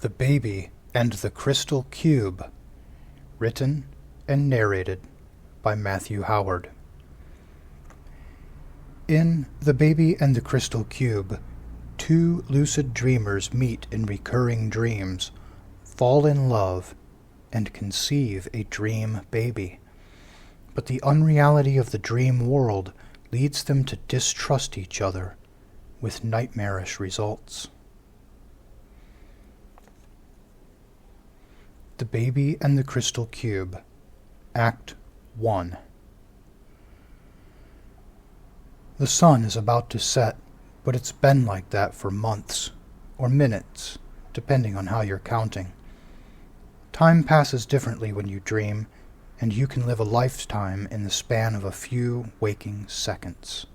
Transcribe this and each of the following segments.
The Baby and the Crystal Cube, written and narrated by Matthew Howard. In The Baby and the Crystal Cube, two lucid dreamers meet in recurring dreams, fall in love, and conceive a dream baby. But the unreality of the dream world leads them to distrust each other, with nightmarish results. The Baby and the Crystal Cube, Act 1. The sun is about to set, but it's been like that for months, or minutes, depending on how you're counting. Time passes differently when you dream, and you can live a lifetime in the span of a few waking seconds.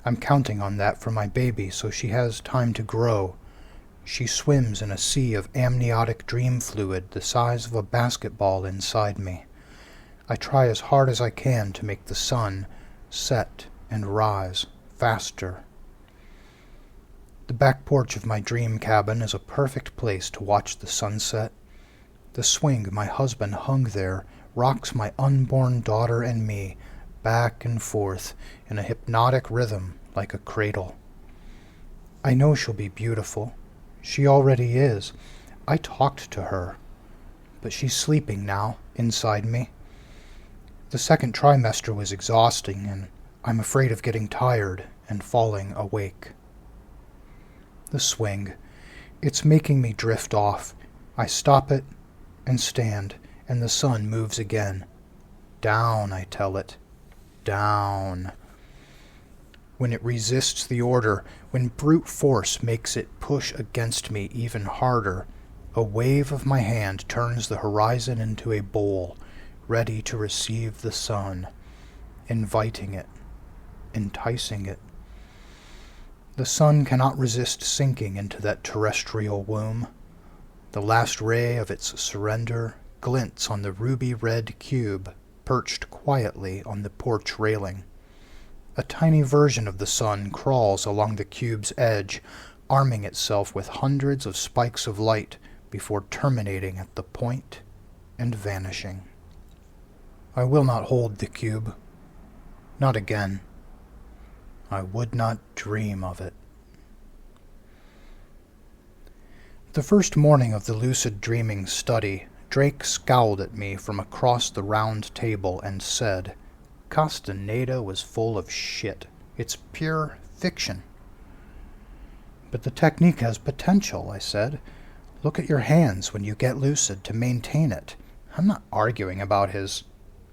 I'm counting on that for my baby so she has time to grow. She swims in a sea of amniotic dream fluid the size of a basketball inside me. I try as hard as I can to make the sun set and rise faster. The back porch of my dream cabin is a perfect place to watch the sunset. The swing my husband hung there rocks my unborn daughter and me back and forth in a hypnotic rhythm like a cradle. I know she'll be beautiful. She already is. I talked to her, but she's sleeping now, inside me. The second trimester was exhausting, and I'm afraid of getting tired and falling awake. The swing. It's making me drift off. I stop it and stand, and the sun moves again. Down, I tell it. Down. When it resists the order, when brute force makes it push against me even harder, a wave of my hand turns the horizon into a bowl, ready to receive the sun, inviting it, enticing it. The sun cannot resist sinking into that terrestrial womb. The last ray of its surrender glints on the ruby-red cube perched quietly on the porch railing. A tiny version of the sun crawls along the cube's edge, arming itself with hundreds of spikes of light before terminating at the point and vanishing. I will not hold the cube. Not again. I would not dream of it. The first morning of the lucid dreaming study, Drake scowled at me from across the round table and said, "Castaneda was full of shit. It's pure fiction." "But the technique has potential," I said. "Look at your hands when you get lucid to maintain it." I'm not arguing about his...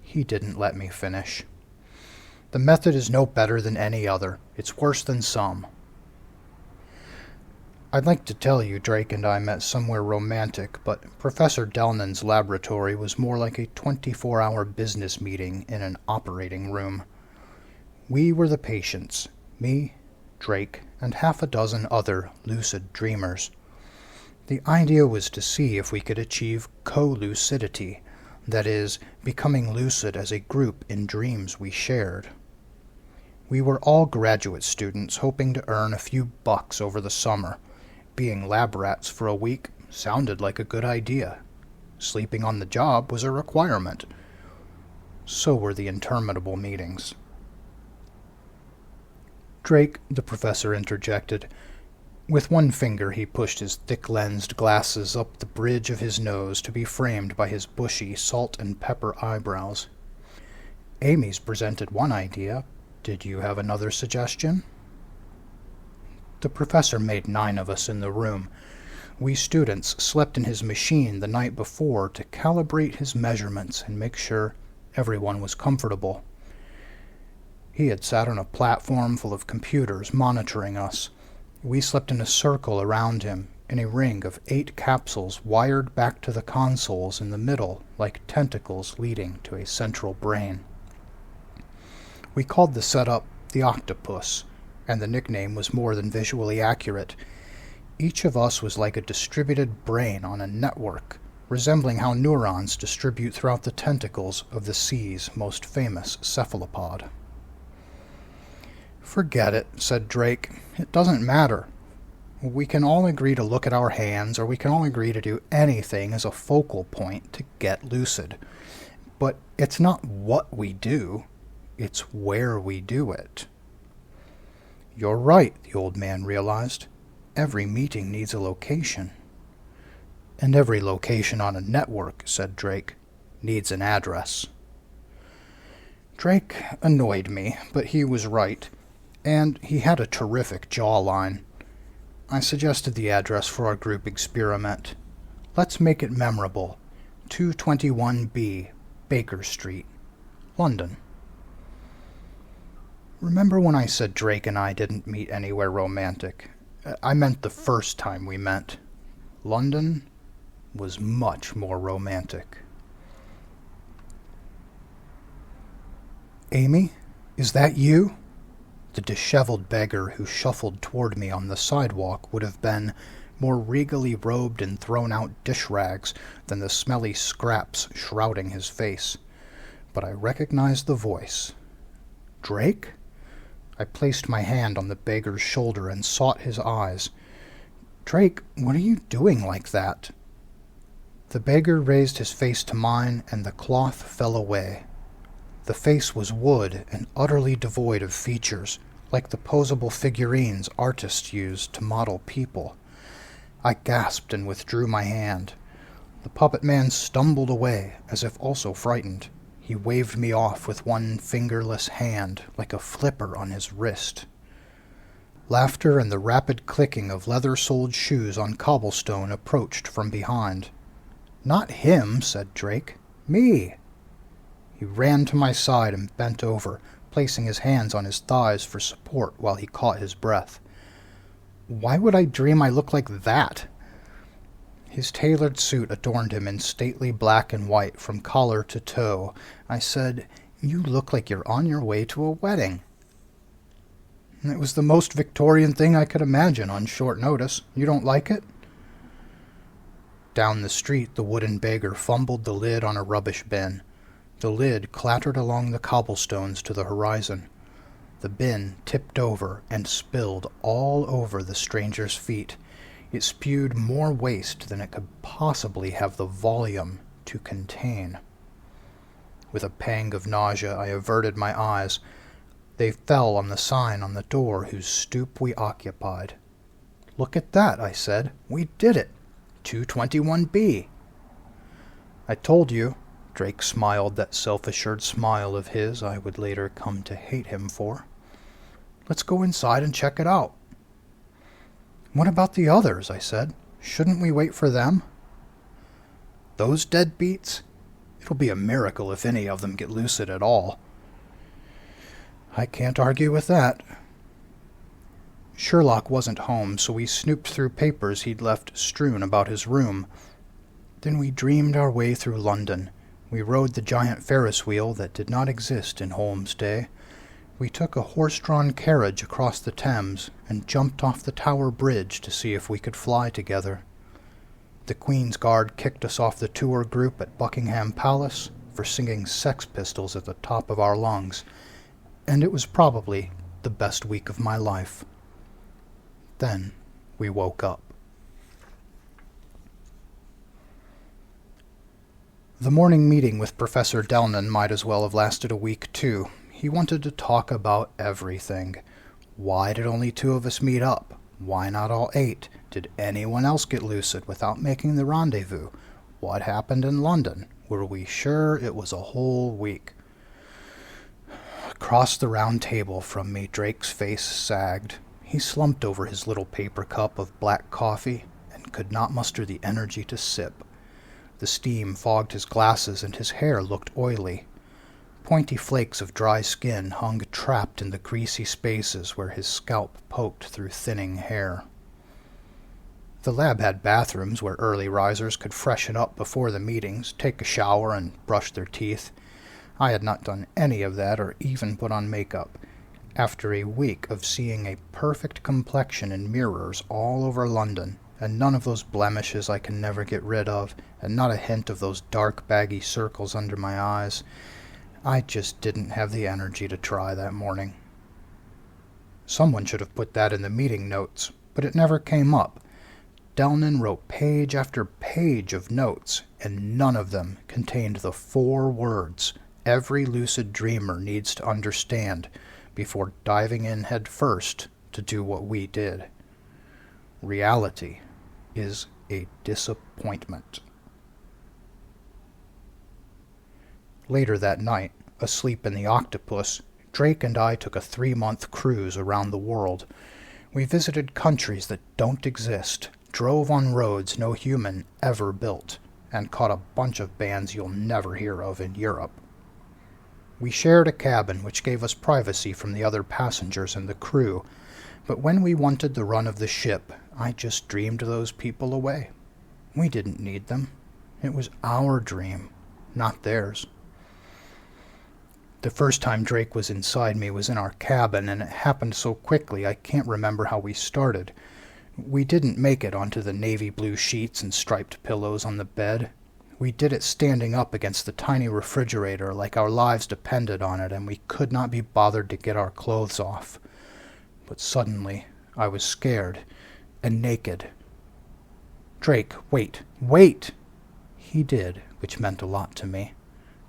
He didn't let me finish. "The method is no better than any other. It's worse than some." I'd like to tell you Drake and I met somewhere romantic, but Professor Delnan's laboratory was more like a 24-hour business meeting in an operating room. We were the patients, me, Drake, and half a dozen other lucid dreamers. The idea was to see if we could achieve co-lucidity, that is, becoming lucid as a group in dreams we shared. We were all graduate students hoping to earn a few bucks over the summer. Being lab rats for a week sounded like a good idea. Sleeping on the job was a requirement. So were the interminable meetings. "Drake," the professor interjected. With one finger he pushed his thick-lensed glasses up the bridge of his nose to be framed by his bushy salt-and-pepper eyebrows. "Amy's presented one idea. Did you have another suggestion?" The professor made 9 of us in the room. We students slept in his machine the night before to calibrate his measurements and make sure everyone was comfortable. He had sat on a platform full of computers monitoring us. We slept in a circle around him, in a ring of 8 capsules wired back to the consoles in the middle like tentacles leading to a central brain. We called the setup the octopus, and the nickname was more than visually accurate. Each of us was like a distributed brain on a network, resembling how neurons distribute throughout the tentacles of the sea's most famous cephalopod. "Forget it," said Drake. "It doesn't matter." We can all agree to look at our hands, or we can all agree to do anything as a focal point to get lucid. But it's not what we do, it's where we do it. You're right, the old man realized. Every meeting needs a location. And every location on a network, said Drake, needs an address. Drake annoyed me, but he was right, and he had a terrific jawline. I suggested the address for our group experiment. Let's make it memorable. 221B, Baker Street, London. Remember when I said Drake and I didn't meet anywhere romantic? I meant the first time we met. London was much more romantic. Amy, is that you? The disheveled beggar who shuffled toward me on the sidewalk would have been more regally robed in thrown-out dish rags than the smelly scraps shrouding his face. But I recognized the voice. Drake? I placed my hand on the beggar's shoulder and sought his eyes. Drake, what are you doing like that? The beggar raised his face to mine, and the cloth fell away. The face was wood and utterly devoid of features, like the posable figurines artists use to model people. I gasped and withdrew my hand. The puppet man stumbled away, as if also frightened. He waved me off with one fingerless hand, like a flipper on his wrist. Laughter and the rapid clicking of leather-soled shoes on cobblestone approached from behind. Not him, said Drake. Me. He ran to my side and bent over, placing his hands on his thighs for support while he caught his breath. Why would I dream I look like that? His tailored suit adorned him in stately black and white from collar to toe. I said, You look like you're on your way to a wedding. It was the most Victorian thing I could imagine on short notice. You don't like it? Down the street, the wooden beggar fumbled the lid on a rubbish bin. The lid clattered along the cobblestones to the horizon. The bin tipped over and spilled all over the stranger's feet. It spewed more waste than it could possibly have the volume to contain. With a pang of nausea, I averted my eyes. They fell on the sign on the door whose stoop we occupied. Look at that, I said. We did it. 221B. I told you. Drake smiled that self-assured smile of his I would later come to hate him for. Let's go inside and check it out. What about the others, I said. Shouldn't we wait for them? Those deadbeats? It'll be a miracle if any of them get lucid at all. I can't argue with that. Sherlock wasn't home, so we snooped through papers he'd left strewn about his room. Then we dreamed our way through London. We rode the giant Ferris wheel that did not exist in Holmes' day. We took a horse-drawn carriage across the Thames and jumped off the Tower Bridge to see if we could fly together. The Queen's Guard kicked us off the tour group at Buckingham Palace for singing Sex Pistols at the top of our lungs, and it was probably the best week of my life. Then we woke up. The morning meeting with Professor Delnan might as well have lasted a week, too. He wanted to talk about everything. Why did only 2 of us meet up? Why not all 8? Did anyone else get lucid without making the rendezvous? What happened in London? Were we sure it was a whole week? Across the round table from me, Drake's face sagged. He slumped over his little paper cup of black coffee and could not muster the energy to sip. The steam fogged his glasses and his hair looked oily. Pointy flakes of dry skin hung trapped in the greasy spaces where his scalp poked through thinning hair. The lab had bathrooms where early risers could freshen up before the meetings, take a shower, and brush their teeth. I had not done any of that or even put on makeup. After a week of seeing a perfect complexion in mirrors all over London, and none of those blemishes I can never get rid of, and not a hint of those dark, baggy circles under my eyes, I just didn't have the energy to try that morning. Someone should have put that in the meeting notes. but it never came up. Delnan wrote page after page of notes, and none of them contained the 4 words every lucid dreamer needs to understand before diving in head first to do what we did. Reality is a disappointment. Later that night, asleep in the Octopus, Drake and I took a 3-month cruise around the world. We visited countries that don't exist, drove on roads no human ever built, and caught a bunch of bands you'll never hear of in Europe. We shared a cabin which gave us privacy from the other passengers and the crew, but when we wanted the run of the ship, I just dreamed those people away. We didn't need them. It was our dream, not theirs. The first time Drake was inside me was in our cabin, and it happened so quickly I can't remember how we started. We didn't make it onto the navy blue sheets and striped pillows on the bed. We did it standing up against the tiny refrigerator like our lives depended on it, and we could not be bothered to get our clothes off. But suddenly I was scared and naked. "Drake, wait, wait!" He did, which meant a lot to me.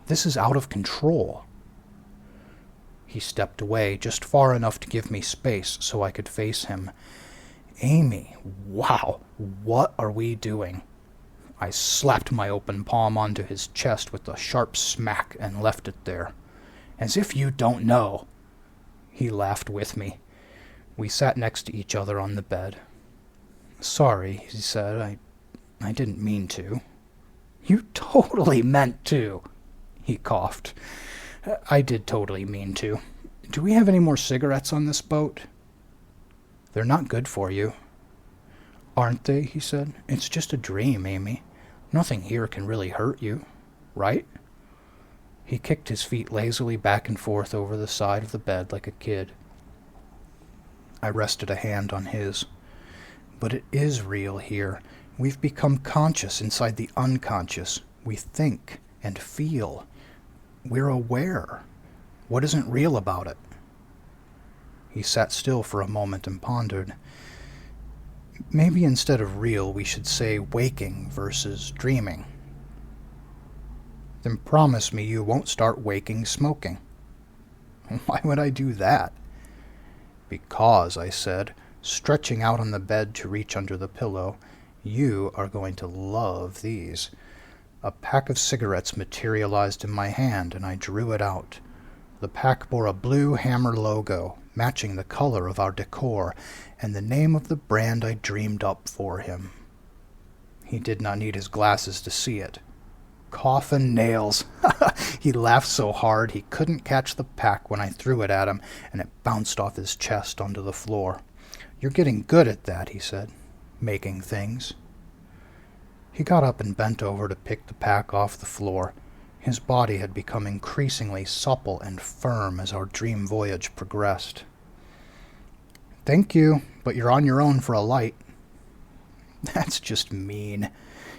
"This is out of control." He stepped away just far enough to give me space so I could face him. "Amy, wow, what are we doing?" I slapped my open palm onto his chest with a sharp smack and left it there. "As if you don't know." He laughed with me. We sat next to each other on the bed. "Sorry," he said. I didn't mean to." "You totally meant to," he coughed. "I did totally mean to. Do we have any more cigarettes on this boat?" "They're not good for you." "Aren't they?" he said. "It's just a dream, Amy. Nothing here can really hurt you, right?" He kicked his feet lazily back and forth over the side of the bed like a kid. I rested a hand on his. "But it is real here. We've become conscious inside the unconscious. We think and feel. We're aware. What isn't real about it?" He sat still for a moment and pondered. "Maybe instead of real, we should say waking versus dreaming." "Then promise me you won't start waking smoking." "Why would I do that?" "Because," I said, stretching out on the bed to reach under the pillow, "you are going to love these." A pack of cigarettes materialized in my hand, and I drew it out. The pack bore a blue hammer logo, matching the color of our decor, and the name of the brand I dreamed up for him. He did not need his glasses to see it. "Coffin Nails!" He laughed so hard he couldn't catch the pack when I threw it at him, and it bounced off his chest onto the floor. "You're getting good at that," he said. "Making things." He got up and bent over to pick the pack off the floor. His body had become increasingly supple and firm as our dream voyage progressed. "Thank you, but you're on your own for a light." "That's just mean."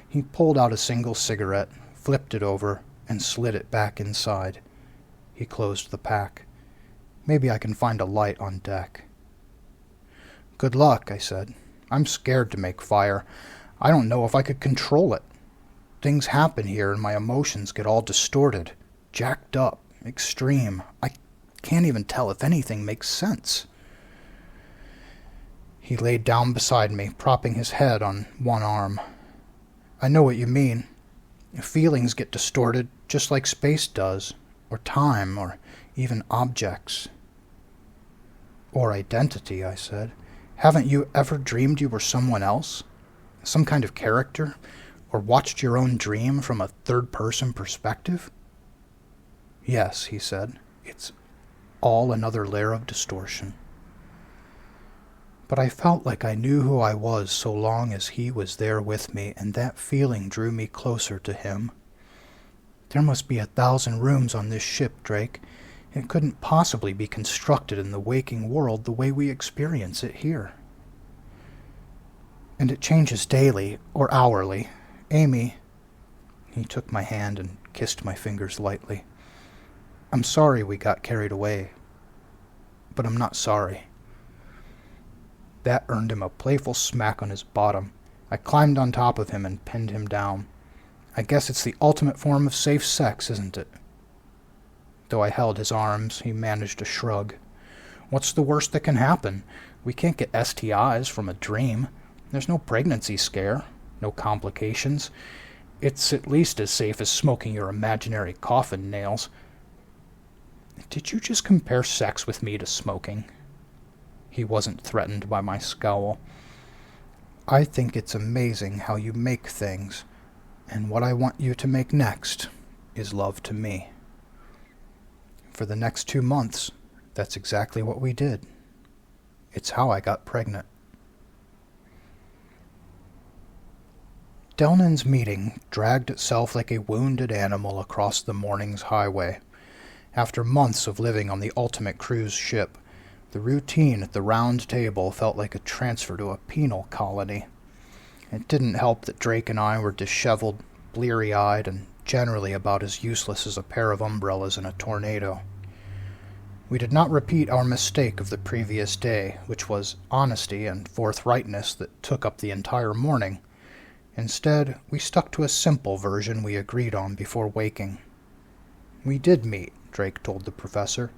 He pulled out a single cigarette, flipped it over, and slid it back inside. He closed the pack. "Maybe I can find a light on deck." "Good luck," I said. "I'm scared to make fire. I don't know if I could control it. Things happen here and my emotions get all distorted, jacked up, extreme. I can't even tell if anything makes sense." He laid down beside me, propping his head on one arm. "I know what you mean. Feelings get distorted just like space does, or time, or even objects." "Or identity," I said. "Haven't you ever dreamed you were someone else? Some kind of character? Or watched your own dream from a third-person perspective?" "Yes," he said. "It's all another layer of distortion." But I felt like I knew who I was so long as he was there with me, and that feeling drew me closer to him. "There must be 1,000 rooms on this ship, Drake. It couldn't possibly be constructed in the waking world the way we experience it here. And it changes daily, or hourly. Amy," he took my hand and kissed my fingers lightly, "I'm sorry we got carried away. But I'm not sorry." That earned him a playful smack on his bottom. I climbed on top of him and pinned him down. I guess it's the ultimate form of safe sex, isn't it? Though I held his arms, he managed a shrug. What's the worst that can happen? We can't get STIs from a dream. There's no pregnancy scare, no complications. It's at least as safe as smoking your imaginary coffin nails. Did you just compare sex with me to smoking? He wasn't threatened by my scowl. I think it's amazing how you make things, and what I want you to make next is love to me. For the next 2 months, that's exactly what we did. It's how I got pregnant. Delnin's meeting dragged itself like a wounded animal across the morning's highway. After months of living on the ultimate cruise ship, the routine at the round table felt like a transfer to a penal colony. It didn't help that Drake and I were disheveled, bleary-eyed, and generally about as useless as a pair of umbrellas in a tornado. We did not repeat our mistake of the previous day, which was honesty and forthrightness that took up the entire morning. Instead, we stuck to a simple version we agreed on before waking. We did meet, Drake told the professor,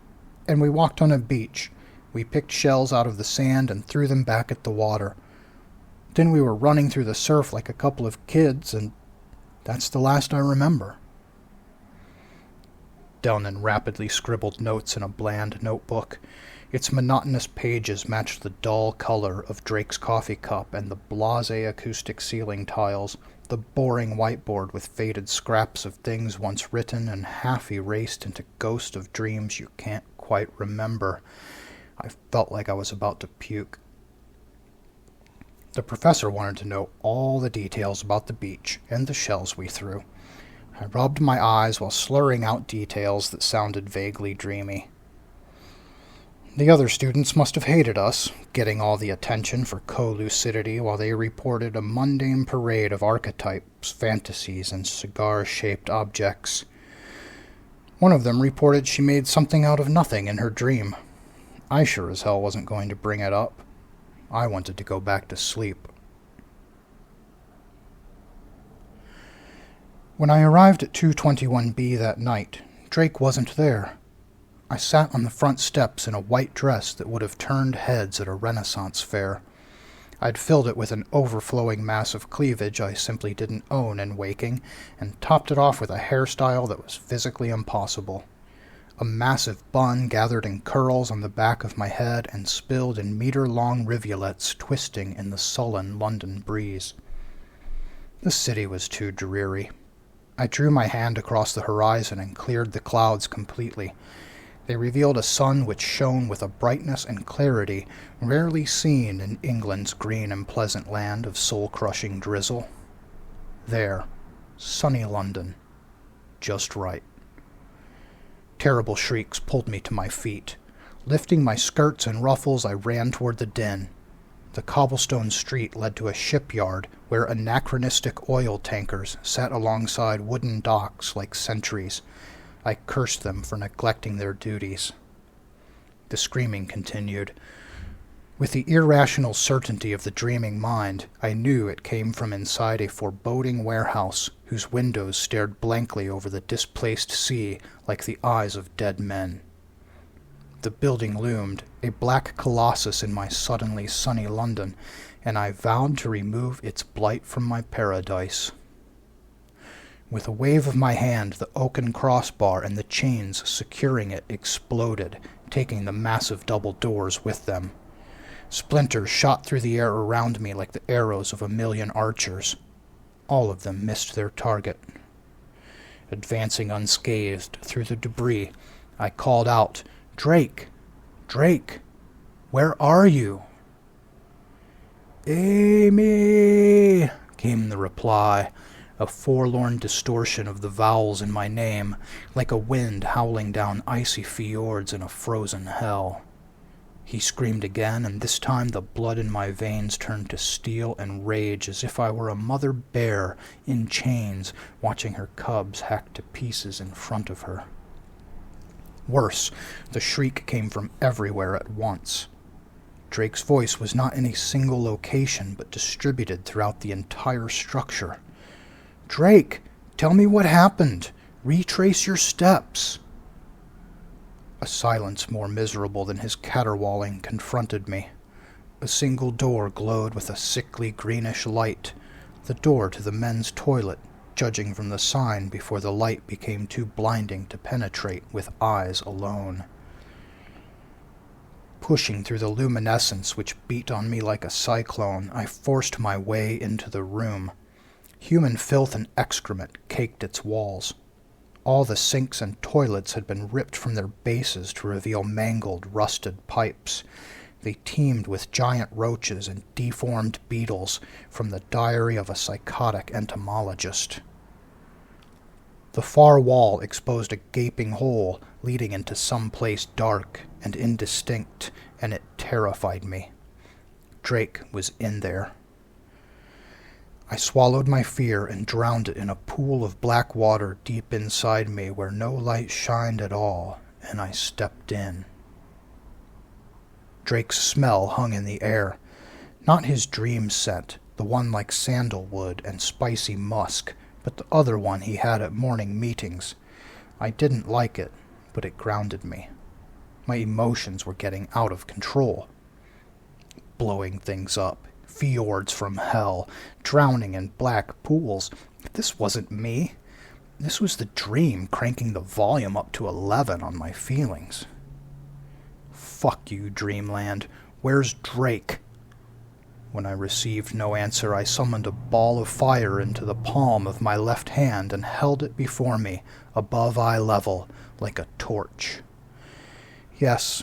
and we walked on a beach. We picked shells out of the sand and threw them back at the water. Then we were running through the surf like a couple of kids, and that's the last I remember. Delnin rapidly scribbled notes in a bland notebook. Its monotonous pages matched the dull color of Drake's coffee cup and the blasé acoustic ceiling tiles, the boring whiteboard with faded scraps of things once written and half erased into ghosts of dreams you can't quite remember. I felt like I was about to puke. The professor wanted to know all the details about the beach and the shells we threw. I rubbed my eyes while slurring out details that sounded vaguely dreamy. The other students must have hated us, getting all the attention for co-lucidity while they reported a mundane parade of archetypes, fantasies, and cigar-shaped objects. One of them reported she made something out of nothing in her dream. I sure as hell wasn't going to bring it up. I wanted to go back to sleep. When I arrived at 221B that night, Drake wasn't there. I sat on the front steps in a white dress that would have turned heads at a Renaissance fair. I'd filled it with an overflowing mass of cleavage I simply didn't own in waking, and topped it off with a hairstyle that was physically impossible. A massive bun gathered in curls on the back of my head and spilled in meter-long rivulets twisting in the sullen London breeze. The city was too dreary. I drew my hand across the horizon and cleared the clouds completely. They revealed a sun which shone with a brightness and clarity rarely seen in England's green and pleasant land of soul-crushing drizzle. There, sunny London. Just right. Terrible shrieks pulled me to my feet. Lifting my skirts and ruffles, I ran toward the den. The cobblestone street led to a shipyard where anachronistic oil tankers sat alongside wooden docks like sentries. I cursed them for neglecting their duties. The screaming continued. With the irrational certainty of the dreaming mind, I knew it came from inside a foreboding warehouse whose windows stared blankly over the displaced sea like the eyes of dead men. The building loomed, a black colossus in my suddenly sunny London, and I vowed to remove its blight from my paradise. With a wave of my hand, the oaken crossbar and the chains securing it exploded, taking the massive double doors with them. Splinters shot through the air around me like the arrows of a million archers. All of them missed their target. Advancing unscathed through the debris, I called out, "Drake! Drake! Where are you?" "Amy!" came the reply, a forlorn distortion of the vowels in my name, like a wind howling down icy fjords in a frozen hell. He screamed again, and this time the blood in my veins turned to steel and rage as if I were a mother bear in chains watching her cubs hacked to pieces in front of her. Worse, the shriek came from everywhere at once. Drake's voice was not in a single location, but distributed throughout the entire structure. "Drake, tell me what happened. Retrace your steps." A silence more miserable than his caterwauling confronted me. A single door glowed with a sickly greenish light, the door to the men's toilet, judging from the sign before the light became too blinding to penetrate with eyes alone. Pushing through the luminescence which beat on me like a cyclone, I forced my way into the room. Human filth and excrement caked its walls. All the sinks and toilets had been ripped from their bases to reveal mangled, rusted pipes. They teemed with giant roaches and deformed beetles from the diary of a psychotic entomologist. The far wall exposed a gaping hole leading into some place dark and indistinct, and it terrified me. Drake was in there. I swallowed my fear and drowned it in a pool of black water deep inside me where no light shined at all, and I stepped in. Drake's smell hung in the air. Not his dream scent, the one like sandalwood and spicy musk, but the other one he had at morning meetings. I didn't like it, but it grounded me. My emotions were getting out of control. Blowing things up, fjords from hell, drowning in black pools. This wasn't me. This was the dream cranking the volume up to 11 on my feelings. Fuck you, dreamland. Where's Drake? When I received no answer, I summoned a ball of fire into the palm of my left hand and held it before me, above eye level, like a torch. Yes,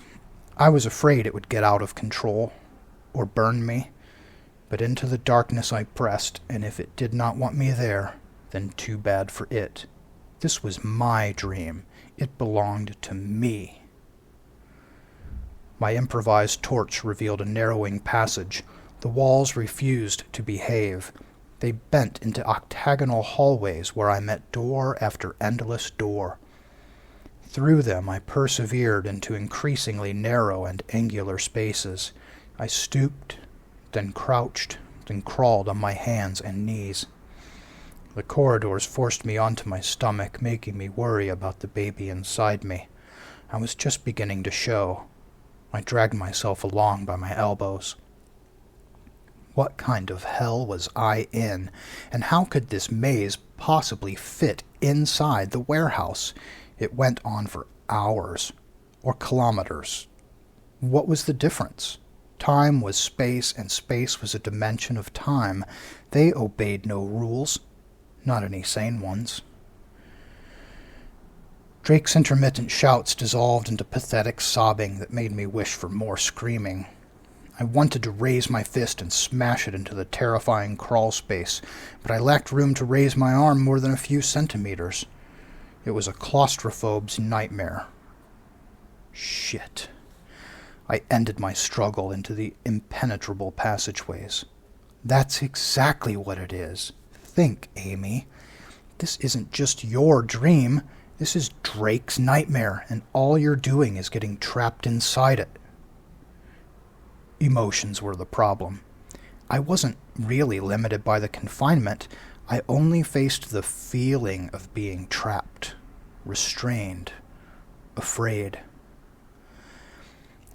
I was afraid it would get out of control, or burn me, but into the darkness I pressed, and if it did not want me there, then too bad for it. This was my dream. It belonged to me. My improvised torch revealed a narrowing passage. The walls refused to behave. They bent into octagonal hallways where I met door after endless door. Through them I persevered into increasingly narrow and angular spaces. I stooped, then crouched, then crawled on my hands and knees. The corridors forced me onto my stomach, making me worry about the baby inside me. I was just beginning to show. I dragged myself along by my elbows. What kind of hell was I in, and how could this maze possibly fit inside the warehouse? It went on for hours, or kilometers. What was the difference? Time was space, and space was a dimension of time. They obeyed no rules, not any sane ones. Drake's intermittent shouts dissolved into pathetic sobbing that made me wish for more screaming. I wanted to raise my fist and smash it into the terrifying crawl space, but I lacked room to raise my arm more than a few centimeters. It was a claustrophobe's nightmare. Shit. I ended my struggle into the impenetrable passageways. That's exactly what it is. Think, Amy. This isn't just your dream. This is Drake's nightmare, and all you're doing is getting trapped inside it. Emotions were the problem. I wasn't really limited by the confinement. I only faced the feeling of being trapped, restrained, afraid.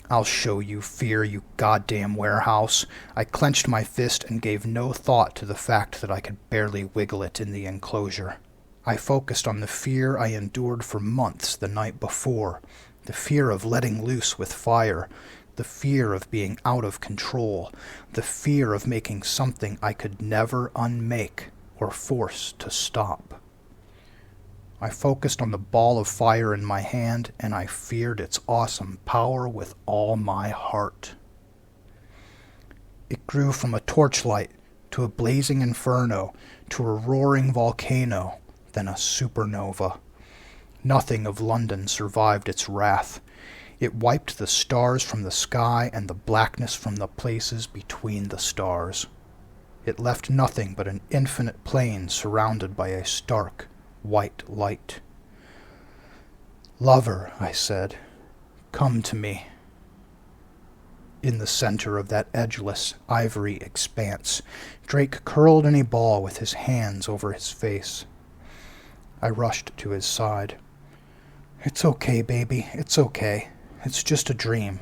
I'll show you fear, you goddamn warehouse. I clenched my fist and gave no thought to the fact that I could barely wiggle it in the enclosure. I focused on the fear I endured for months the night before, the fear of letting loose with fire, the fear of being out of control, the fear of making something I could never unmake or force to stop. I focused on the ball of fire in my hand, and I feared its awesome power with all my heart. It grew from a torchlight to a blazing inferno to a roaring volcano, then a supernova. Nothing of London survived its wrath. It wiped the stars from the sky and the blackness from the places between the stars. It left nothing but an infinite plain surrounded by a stark, white light. "Lover," I said, "come to me." In the center of that edgeless, ivory expanse, Drake curled in a ball with his hands over his face. I rushed to his side. "It's okay, baby. It's okay. It's just a dream."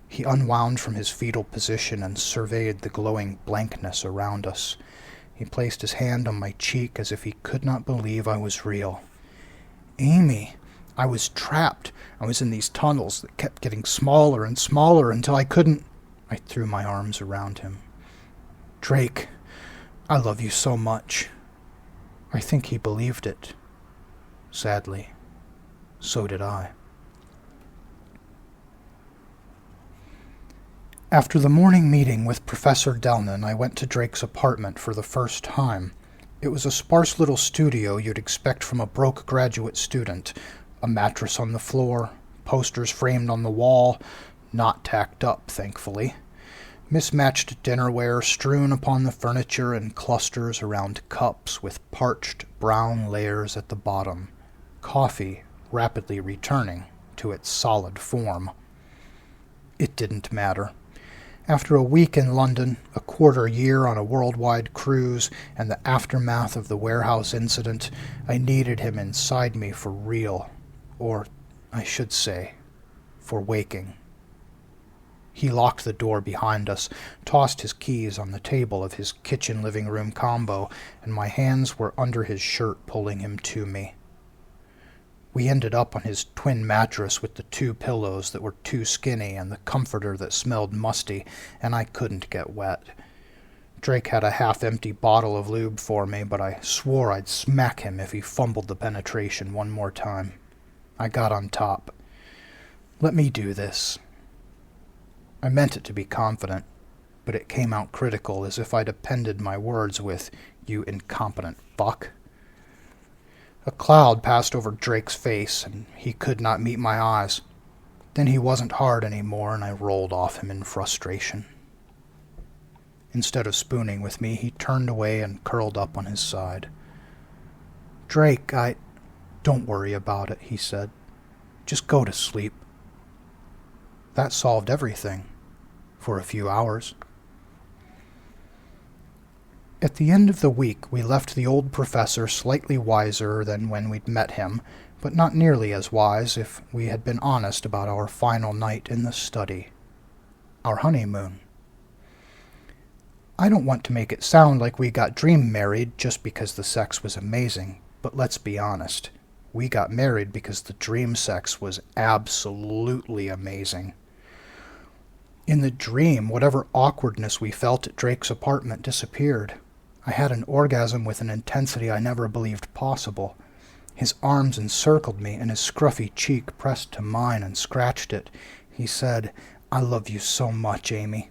He unwound from his fetal position and surveyed the glowing blankness around us. He placed his hand on my cheek as if he could not believe I was real. "Amy, I was trapped. I was in these tunnels that kept getting smaller and smaller until I couldn't—" I threw my arms around him. "Drake, I love you so much." I think he believed it. Sadly, so did I. After the morning meeting with Professor Delnan, I went to Drake's apartment for the first time. It was a sparse little studio you'd expect from a broke graduate student. A mattress on the floor, posters framed on the wall, not tacked up, thankfully. Mismatched dinnerware strewn upon the furniture in clusters around cups with parched brown layers at the bottom. Coffee rapidly returning to its solid form. It didn't matter. After a week in London, a quarter year on a worldwide cruise, and the aftermath of the warehouse incident, I needed him inside me for real. Or, I should say, for waking. He locked the door behind us, tossed his keys on the table of his kitchen-living room combo, and my hands were under his shirt pulling him to me. We ended up on his twin mattress with the 2 pillows that were too skinny and the comforter that smelled musty, and I couldn't get wet. Drake had a half-empty bottle of lube for me, but I swore I'd smack him if he fumbled the penetration one more time. I got on top. "Let me do this." I meant it to be confident, but it came out critical, as if I'd appended my words with, "You incompetent fuck." A cloud passed over Drake's face, and he could not meet my eyes. Then he wasn't hard anymore, and I rolled off him in frustration. Instead of spooning with me, he turned away and curled up on his side. "Drake, Don't worry about it," he said. "Just go to sleep." That solved everything. For a few hours. At the end of the week, we left the old professor slightly wiser than when we'd met him, but not nearly as wise if we had been honest about our final night in the study. Our honeymoon. I don't want to make it sound like we got dream married just because the sex was amazing, but let's be honest. We got married because the dream sex was absolutely amazing. In the dream, whatever awkwardness we felt at Drake's apartment disappeared. I had an orgasm with an intensity I never believed possible. His arms encircled me, and his scruffy cheek pressed to mine and scratched it. He said, "I love you so much, Amy."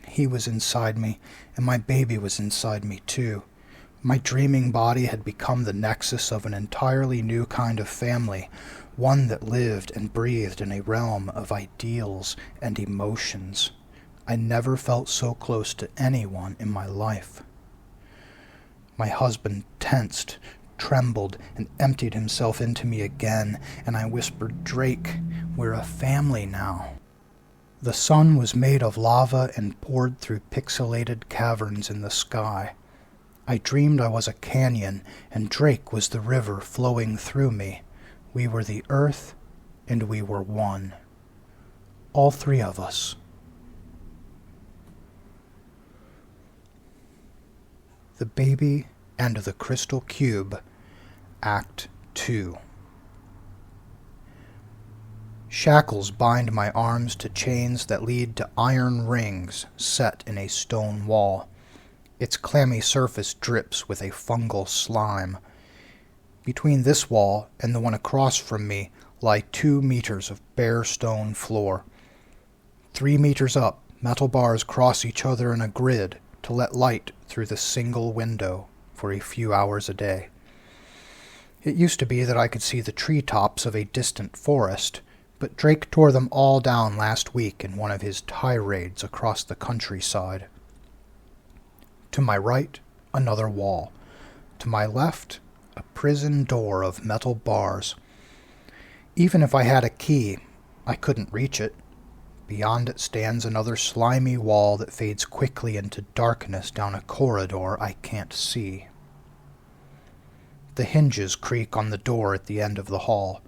He was inside me, and my baby was inside me too. My dreaming body had become the nexus of an entirely new kind of family, one that lived and breathed in a realm of ideals and emotions. I never felt so close to anyone in my life. My husband tensed, trembled, and emptied himself into me again, and I whispered, "Drake, we're a family now." The sun was made of lava and poured through pixelated caverns in the sky. I dreamed I was a canyon, and Drake was the river flowing through me. We were the earth, and we were one. All 3 of us. The Baby and the Crystal Cube, Act 2. Shackles bind my arms to chains that lead to iron rings set in a stone wall. Its clammy surface drips with a fungal slime. Between this wall and the one across from me lie 2 meters of bare stone floor. 3 meters up, metal bars cross each other in a grid to let light through the single window for a few hours a day. It used to be that I could see the treetops of a distant forest, but Drake tore them all down last week in one of his tirades across the countryside. To my right, another wall. To my left, a prison door of metal bars. Even if I had a key, I couldn't reach it. Beyond it stands another slimy wall that fades quickly into darkness down a corridor I can't see. The hinges creak on the door at the end of the hall.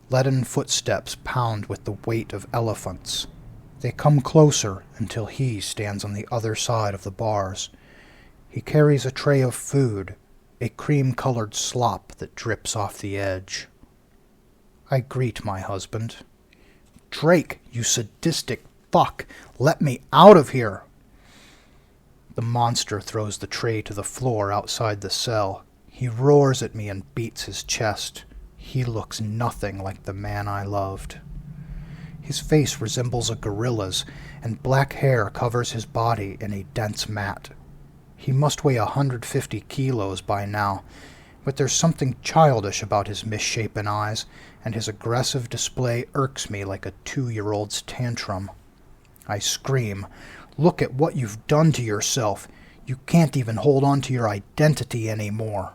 Leaden footsteps pound with the weight of elephants. They come closer until he stands on the other side of the bars. He carries a tray of food, a cream-colored slop that drips off the edge. I greet my husband. "Drake, you sadistic fuck! Let me out of here!" The monster throws the tray to the floor outside the cell. He roars at me and beats his chest. He looks nothing like the man I loved. His face resembles a gorilla's, and black hair covers his body in a dense mat. He must weigh 150 kilos by now, but there's something childish about his misshapen eyes, and his aggressive display irks me like a 2-year-old's tantrum. I scream, "Look at what you've done to yourself! You can't even hold on to your identity anymore!"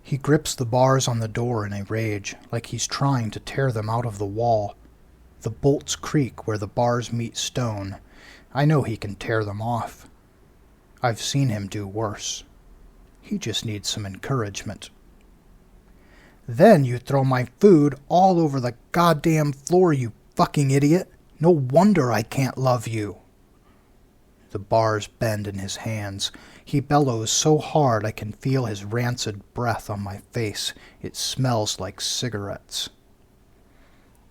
He grips the bars on the door in a rage, like he's trying to tear them out of the wall. The bolts creak where the bars meet stone. I know he can tear them off. I've seen him do worse. He just needs some encouragement. "Then you throw my food all over the goddamn floor, you fucking idiot! No wonder I can't love you!" The bars bend in his hands. He bellows so hard I can feel his rancid breath on my face. It smells like cigarettes.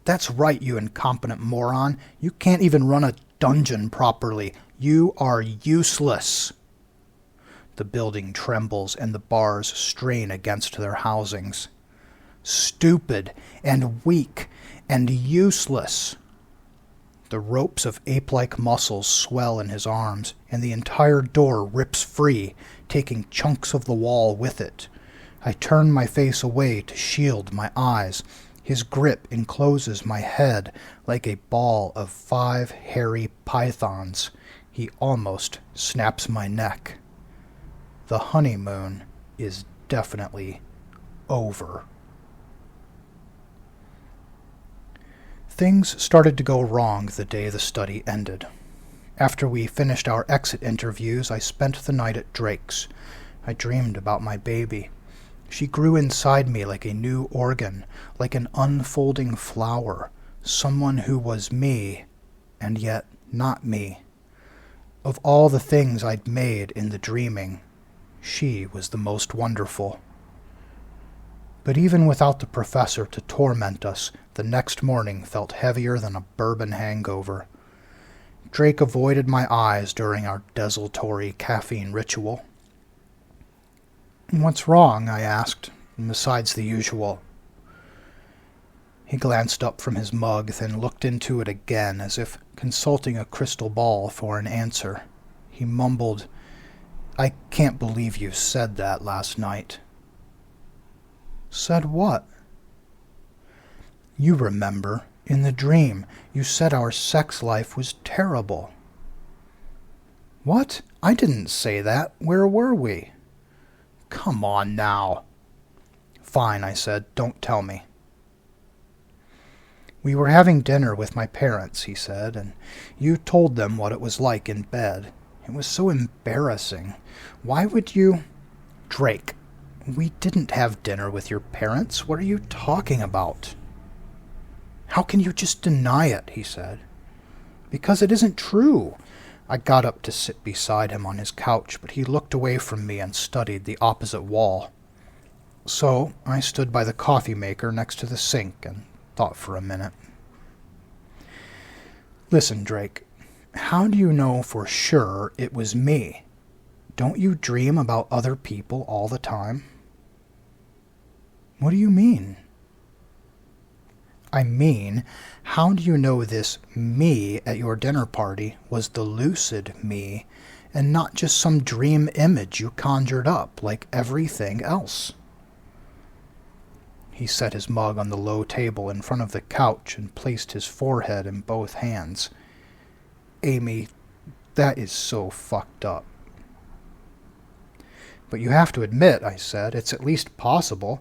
"That's right, you incompetent moron. You can't even run a dungeon properly. You are useless." The building trembles and the bars strain against their housings. Stupid and weak and useless. The ropes of ape-like muscles swell in his arms, and the entire door rips free, taking chunks of the wall with it. I turn my face away to shield my eyes. His grip encloses my head like a ball of 5 hairy pythons. He almost snaps my neck. The honeymoon is definitely over. Things started to go wrong the day the study ended. After we finished our exit interviews, I spent the night at Drake's. I dreamed about my baby. She grew inside me like a new organ, like an unfolding flower, someone who was me, and yet not me. Of all the things I'd made in the dreaming, she was the most wonderful. But even without the professor to torment us, the next morning felt heavier than a bourbon hangover. Drake avoided my eyes during our desultory caffeine ritual. "What's wrong?" I asked, besides the usual. He glanced up from his mug, then looked into it again, as if consulting a crystal ball for an answer. He mumbled, "I can't believe you said that last night." "Said what?" "You remember, in the dream, you said our sex life was terrible." "What? I didn't say that. Where were we?" "Come on now." "Fine," I said. "Don't tell me." "We were having dinner with my parents," he said, "and you told them what it was like in bed. It was so embarrassing. Why would you—" "Drake, we didn't have dinner with your parents. What are you talking about?" "How can you just deny it?" he said. "Because it isn't true." I got up to sit beside him on his couch, but he looked away from me and studied the opposite wall. So I stood by the coffee maker next to the sink and thought for a minute. "Listen, Drake, how do you know for sure it was me? Don't you dream about other people all the time?" "What do you mean?" "I mean, how do you know this me at your dinner party was the lucid me, and not just some dream image you conjured up like everything else?" He set his mug on the low table in front of the couch and placed his forehead in both hands. "Amy, that is so fucked up." "But you have to admit," I said, "it's at least possible.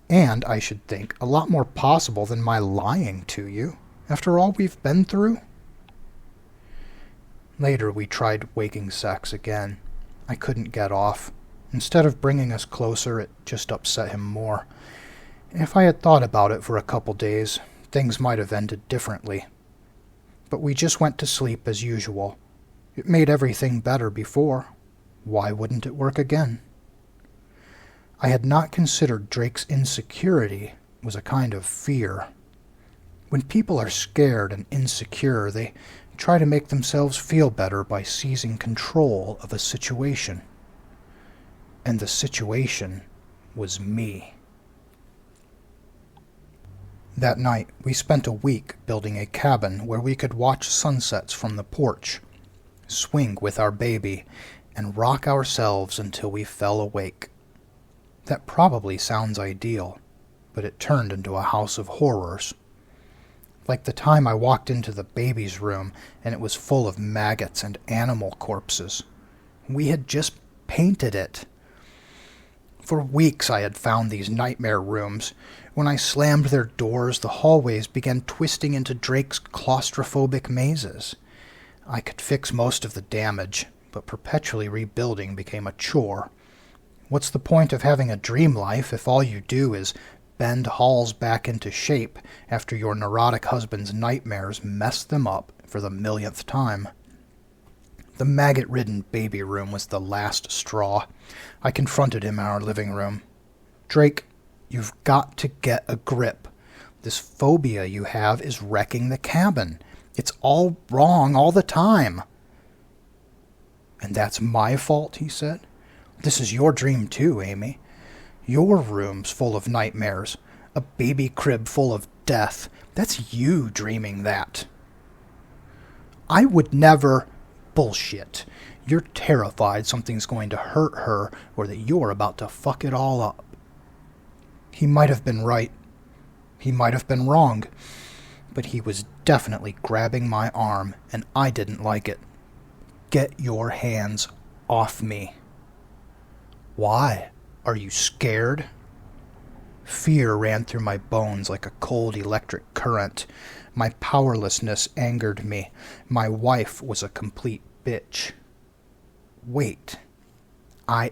And, I should think, a lot more possible than my lying to you, after all we've been through." Later, we tried waking sex again. I couldn't get off. Instead of bringing us closer, it just upset him more. If I had thought about it for a couple days, things might have ended differently. But we just went to sleep as usual. It made everything better before. Why wouldn't it work again? I had not considered Drake's insecurity was a kind of fear. When people are scared and insecure, they try to make themselves feel better by seizing control of a situation. And the situation was me. That night, we spent a week building a cabin where we could watch sunsets from the porch, swing with our baby, and rock ourselves until we fell awake. That probably sounds ideal, but it turned into a house of horrors. Like the time I walked into the baby's room and it was full of maggots and animal corpses. We had just painted it. For weeks I had found these nightmare rooms. When I slammed their doors, the hallways began twisting into Drake's claustrophobic mazes. I could fix most of the damage, but perpetually rebuilding became a chore. What's the point of having a dream life if all you do is bend halls back into shape after your neurotic husband's nightmares mess them up for the millionth time? The maggot-ridden baby room was the last straw. I confronted him in our living room. Drake, you've got to get a grip. This phobia you have is wrecking the cabin. It's all wrong all the time. And that's my fault, he said. This is your dream too, Amy. Your room's full of nightmares. A baby crib full of death. That's you dreaming that. I would never... Bullshit. You're terrified something's going to hurt her or that you're about to fuck it all up. He might have been right. He might have been wrong. But he was definitely grabbing my arm, and I didn't like it. Get your hands off me. Why? Are you scared? Fear ran through my bones like a cold electric current. My powerlessness angered me. My wife was a complete bitch. Wait. I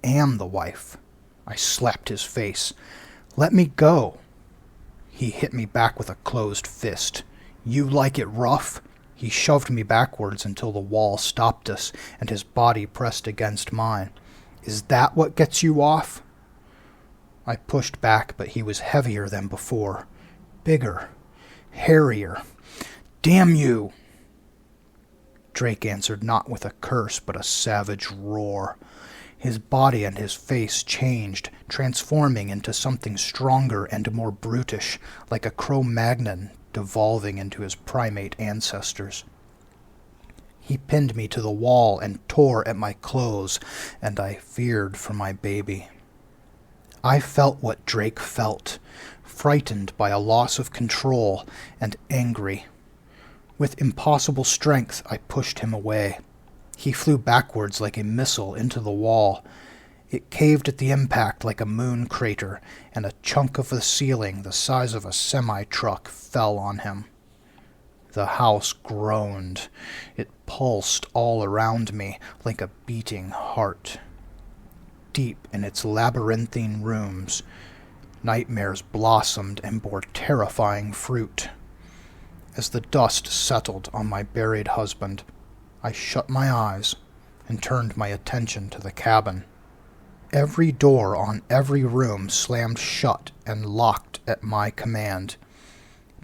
am the wife. I slapped his face. Let me go. He hit me back with a closed fist. You like it rough? He shoved me backwards until the wall stopped us, and his body pressed against mine. Is that what gets you off? I pushed back, but he was heavier than before. Bigger. Hairier. Damn you! Drake answered not with a curse, but a savage roar. His body and his face changed, transforming into something stronger and more brutish, like a Cro-Magnon devolving into his primate ancestors. He pinned me to the wall and tore at my clothes, and I feared for my baby. I felt what Drake felt, frightened by a loss of control and angry. With impossible strength, I pushed him away. He flew backwards like a missile into the wall. It caved at the impact like a moon crater, and a chunk of the ceiling the size of a semi-truck fell on him. The house groaned. It pulsed all around me like a beating heart. Deep in its labyrinthine rooms, nightmares blossomed and bore terrifying fruit. As the dust settled on my buried husband, I shut my eyes and turned my attention to the cabin. Every door on every room slammed shut and locked at my command.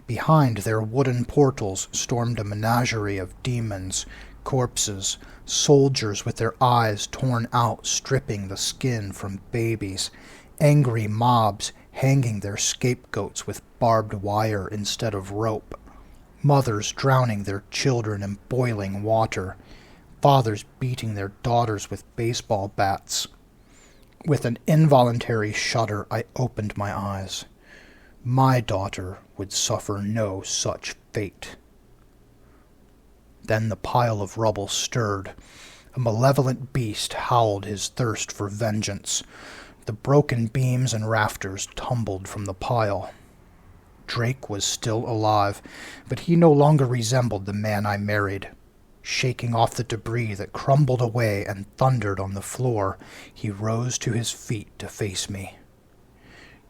Behind their wooden portals stormed a menagerie of demons, corpses, soldiers with their eyes torn out, stripping the skin from babies, angry mobs hanging their scapegoats with barbed wire instead of rope, mothers drowning their children in boiling water, fathers beating their daughters with baseball bats. With an involuntary shudder, I opened my eyes. My daughter would suffer no such fate. Then the pile of rubble stirred. A malevolent beast howled his thirst for vengeance. The broken beams and rafters tumbled from the pile. Drake was still alive, but he no longer resembled the man I married. Shaking off the debris that crumbled away and thundered on the floor, he rose to his feet to face me.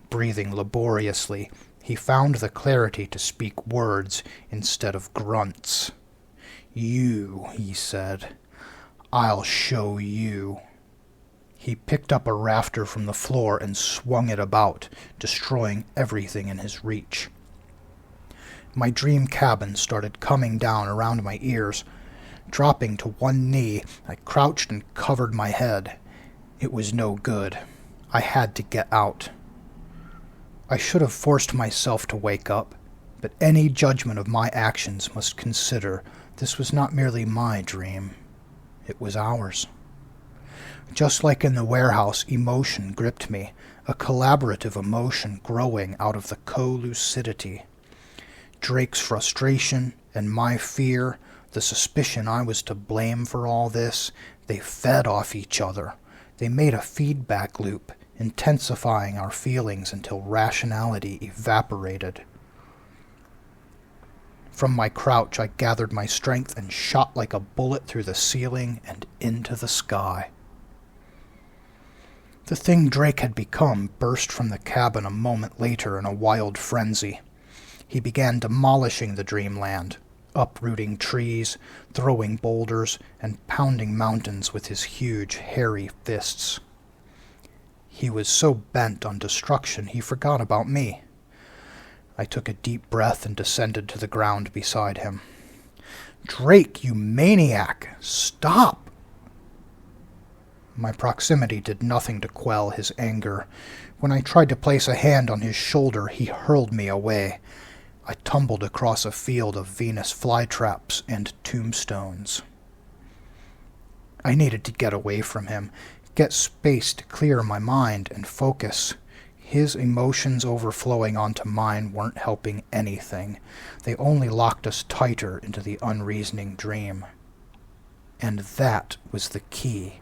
Breathing laboriously, he found the clarity to speak words instead of grunts. "You," he said. "I'll show you." He picked up a rafter from the floor and swung it about, destroying everything in his reach. My dream cabin started coming down around my ears. Dropping to one knee, I crouched and covered my head. It was no good. I had to get out. I should have forced myself to wake up, but any judgment of my actions must consider this was not merely my dream. It was ours. Just like in the warehouse, emotion gripped me, a collaborative emotion growing out of the co-lucidity. Drake's frustration and my fear, the suspicion I was to blame for all this, they fed off each other. They made a feedback loop, intensifying our feelings until rationality evaporated. From my crouch, I gathered my strength and shot like a bullet through the ceiling and into the sky. The thing Drake had become burst from the cabin a moment later in a wild frenzy. He began demolishing the dreamland, uprooting trees, throwing boulders, and pounding mountains with his huge, hairy fists. He was so bent on destruction he forgot about me. I took a deep breath and descended to the ground beside him. "Drake, you maniac! Stop!" My proximity did nothing to quell his anger. When I tried to place a hand on his shoulder, he hurled me away. I tumbled across a field of Venus flytraps and tombstones. I needed to get away from him, get space to clear my mind and focus. His emotions overflowing onto mine weren't helping anything. They only locked us tighter into the unreasoning dream. And that was the key.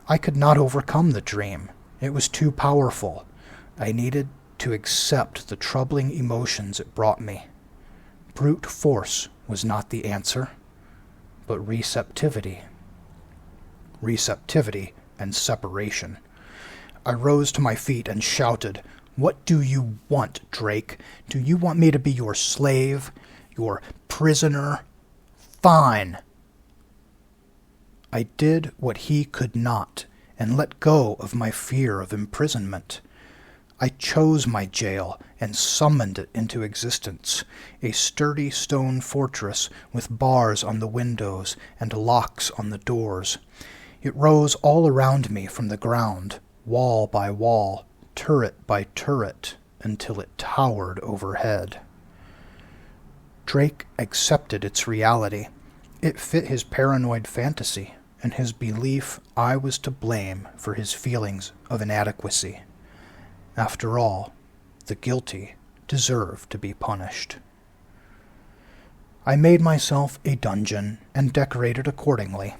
I could not overcome the dream. It was too powerful. I needed to accept the troubling emotions it brought me. Brute force was not the answer, but receptivity. Receptivity and separation. I rose to my feet and shouted, "What do you want, Drake? Do you want me to be your slave? Your prisoner? Fine!" I did what he could not, and let go of my fear of imprisonment. I chose my jail and summoned it into existence, a sturdy stone fortress with bars on the windows and locks on the doors. It rose all around me from the ground, wall by wall, turret by turret, until it towered overhead. Drake accepted its reality. It fit his paranoid fantasy and his belief I was to blame for his feelings of inadequacy. After all, the guilty deserve to be punished. I made myself a dungeon and decorated accordingly.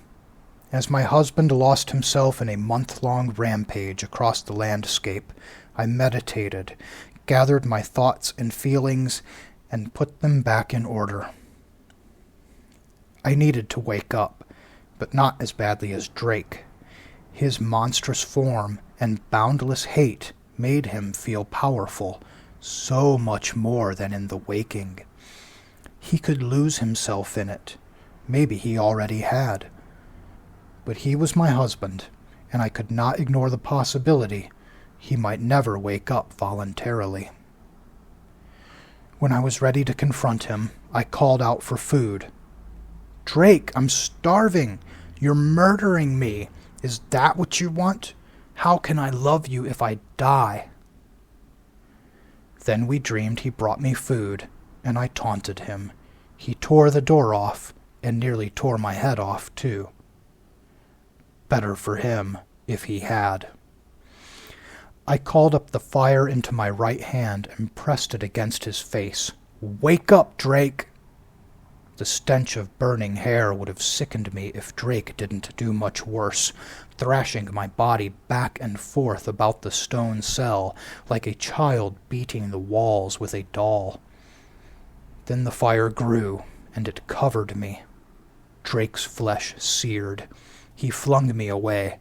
As my husband lost himself in a month-long rampage across the landscape, I meditated, gathered my thoughts and feelings, and put them back in order. I needed to wake up, but not as badly as Drake. His monstrous form and boundless hate made him feel powerful, so much more than in the waking. He could lose himself in it. Maybe he already had. But he was my husband, and I could not ignore the possibility he might never wake up voluntarily. When I was ready to confront him, I called out for food. "Drake, I'm starving! You're murdering me! Is that what you want? How can I love you if I die?" Then we dreamed he brought me food, and I taunted him. He tore the door off, and nearly tore my head off, too. Better for him, if he had. I called up the fire into my right hand and pressed it against his face. "Wake up, Drake!" The stench of burning hair would have sickened me if Drake didn't do much worse, thrashing my body back and forth about the stone cell like a child beating the walls with a doll. Then the fire grew, and it covered me. Drake's flesh seared. He flung me away.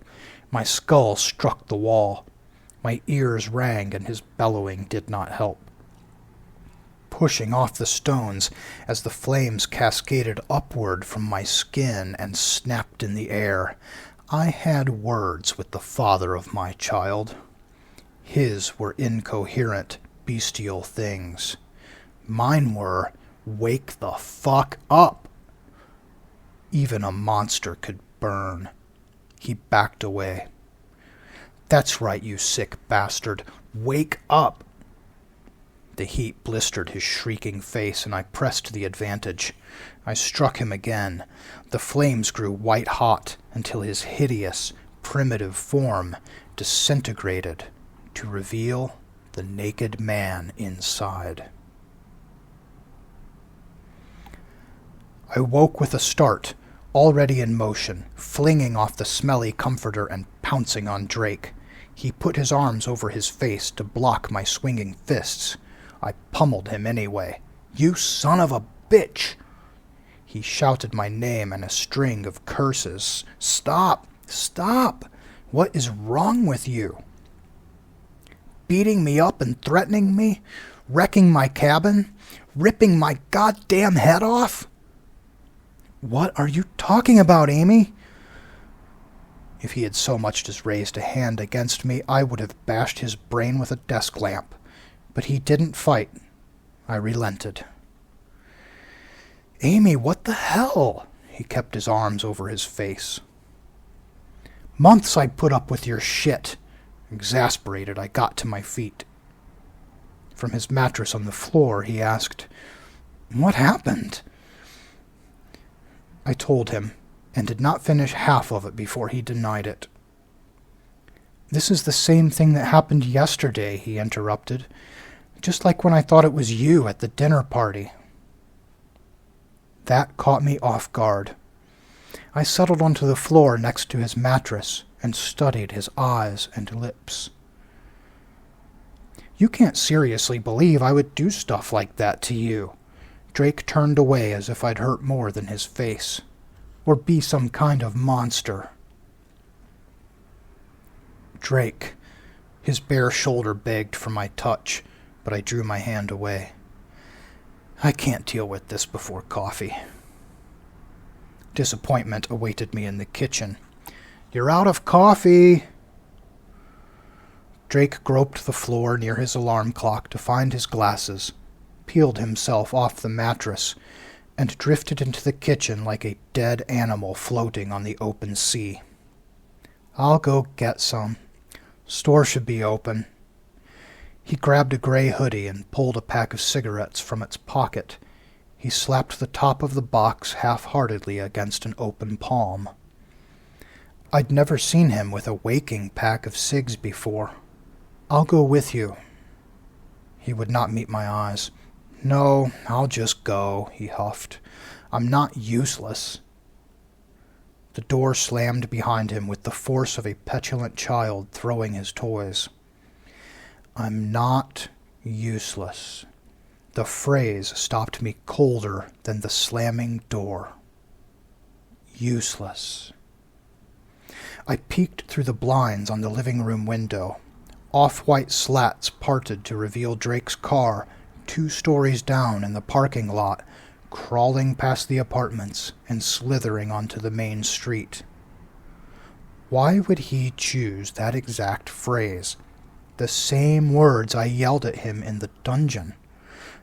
My skull struck the wall. My ears rang, and his bellowing did not help. Pushing off the stones as the flames cascaded upward from my skin and snapped in the air, I had words with the father of my child. His were incoherent, bestial things. Mine were, "Wake the fuck up!" Even a monster could burn. He backed away. "That's right, you sick bastard. Wake up!" The heat blistered his shrieking face, and I pressed the advantage. I struck him again. The flames grew white-hot until his hideous, primitive form disintegrated to reveal the naked man inside. I woke with a start, already in motion, flinging off the smelly comforter and pouncing on Drake. He put his arms over his face to block my swinging fists. I pummeled him anyway. "You son of a bitch!" He shouted my name and a string of curses. "Stop! Stop! What is wrong with you? Beating me up and threatening me? Wrecking my cabin? Ripping my goddamn head off?" "What are you talking about, Amy?" If he had so much as raised a hand against me, I would have bashed his brain with a desk lamp. But he didn't fight. I relented. "Amy, what the hell?" He kept his arms over his face. "Months I put up with your shit." Exasperated, I got to my feet. From his mattress on the floor, he asked, "What happened?" I told him, and did not finish half of it before he denied it. "This is the same thing that happened yesterday," he interrupted. "Just like when I thought it was you at the dinner party." That caught me off guard. I settled onto the floor next to his mattress and studied his eyes and lips. "You can't seriously believe I would do stuff like that to you." Drake turned away as if I'd hurt more than his face, or be some kind of monster. "Drake," his bare shoulder begged for my touch, but I drew my hand away. "I can't deal with this before coffee." Disappointment awaited me in the kitchen. "You're out of coffee!" Drake groped the floor near his alarm clock to find his glasses, peeled himself off the mattress, and drifted into the kitchen like a dead animal floating on the open sea. "I'll go get some. Store should be open." He grabbed a gray hoodie and pulled a pack of cigarettes from its pocket. He slapped the top of the box half-heartedly against an open palm. I'd never seen him with a waking pack of cigs before. "I'll go with you." He would not meet my eyes. "No, I'll just go," he huffed. "I'm not useless." The door slammed behind him with the force of a petulant child throwing his toys. "I'm not useless." The phrase stopped me colder than the slamming door. Useless. I peeked through the blinds on the living room window. Off-white slats parted to reveal Drake's car 2 stories down in the parking lot, crawling past the apartments and slithering onto the main street. Why would he choose that exact phrase? The same words I yelled at him in the dungeon.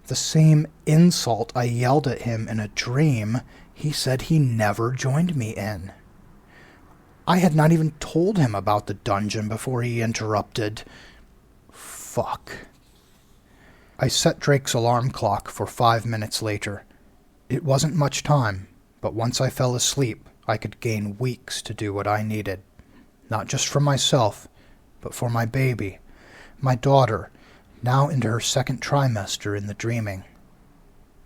The same insult I yelled at him in a dream he said he never joined me in. I had not even told him about the dungeon before he interrupted. Fuck. I set Drake's alarm clock for 5 minutes later. It wasn't much time, but once I fell asleep, I could gain weeks to do what I needed. Not just for myself, but for my baby, my daughter, now into her 2nd trimester in the dreaming.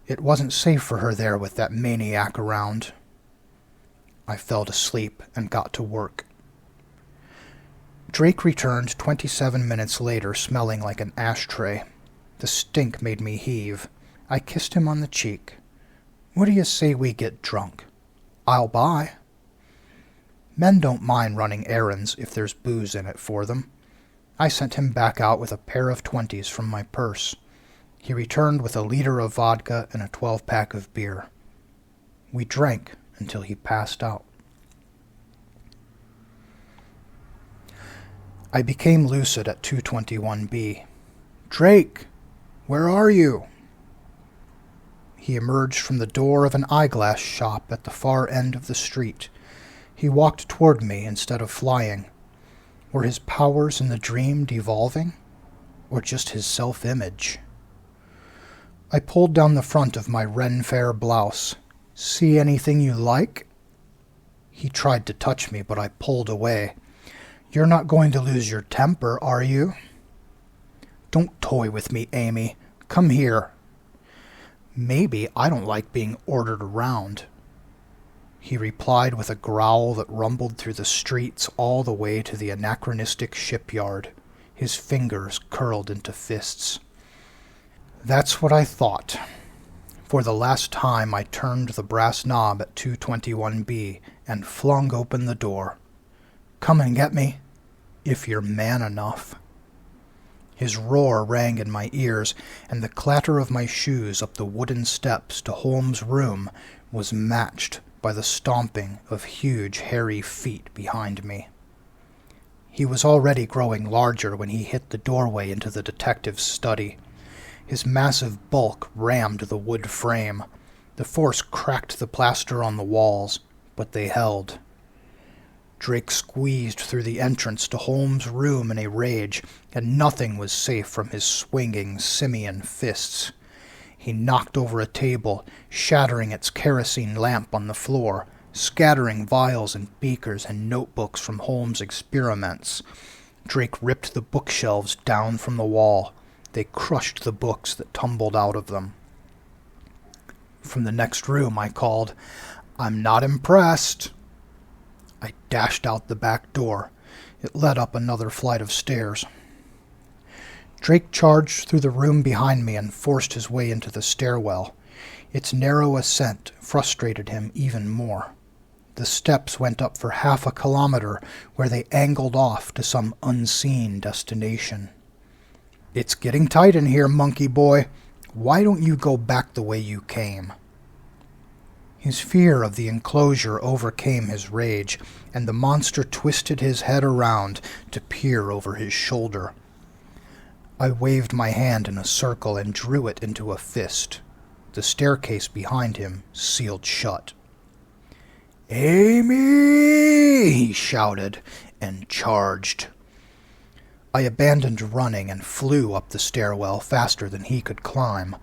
It wasn't safe for her there with that maniac around. I fell to sleep and got to work. Drake returned 27 minutes later, smelling like an ashtray. The stink made me heave. I kissed him on the cheek. "What do you say we get drunk?" I'll buy. Men don't mind running errands if there's booze in it for them. I sent him back out with a pair of 20s from my purse. He returned with a liter of vodka and a 12-pack of beer. We drank until he passed out. I became lucid at 221B. "Drake, where are you?" He emerged from the door of an eyeglass shop at the far end of the street. He walked toward me instead of flying. Were his powers in the dream devolving, or just his self-image? I pulled down the front of my Ren Fair blouse. "See anything you like?" He tried to touch me, but I pulled away. "You're not going to lose your temper, are you?" "Don't toy with me, Amy. Come here." "Maybe I don't like being ordered around." He replied with a growl that rumbled through the streets all the way to the anachronistic shipyard. His fingers curled into fists. That's what I thought. For the last time I turned the brass knob at 221B and flung open the door. "Come and get me, if you're man enough." His roar rang in my ears, and the clatter of my shoes up the wooden steps to Holmes' room was matched by the stomping of huge hairy feet behind me. He was already growing larger when he hit the doorway into the detective's study. His massive bulk rammed the wood frame. The force cracked the plaster on the walls, but they held. Drake squeezed through the entrance to Holmes' room in a rage, and nothing was safe from his swinging simian fists. He knocked over a table, shattering its kerosene lamp on the floor, scattering vials and beakers and notebooks from Holmes' experiments. Drake ripped the bookshelves down from the wall. They crushed the books that tumbled out of them. From the next room I called, "I'm not impressed." I dashed out the back door. It led up another flight of stairs. Drake charged through the room behind me and forced his way into the stairwell. Its narrow ascent frustrated him even more. The steps went up for half a kilometer, where they angled off to some unseen destination. "It's getting tight in here, monkey boy. Why don't you go back the way you came?" His fear of the enclosure overcame his rage, and the monster twisted his head around to peer over his shoulder. I waved my hand in a circle and drew it into a fist. The staircase behind him sealed shut. "Amy!" he shouted, and charged. I abandoned running and flew up the stairwell faster than he could climb.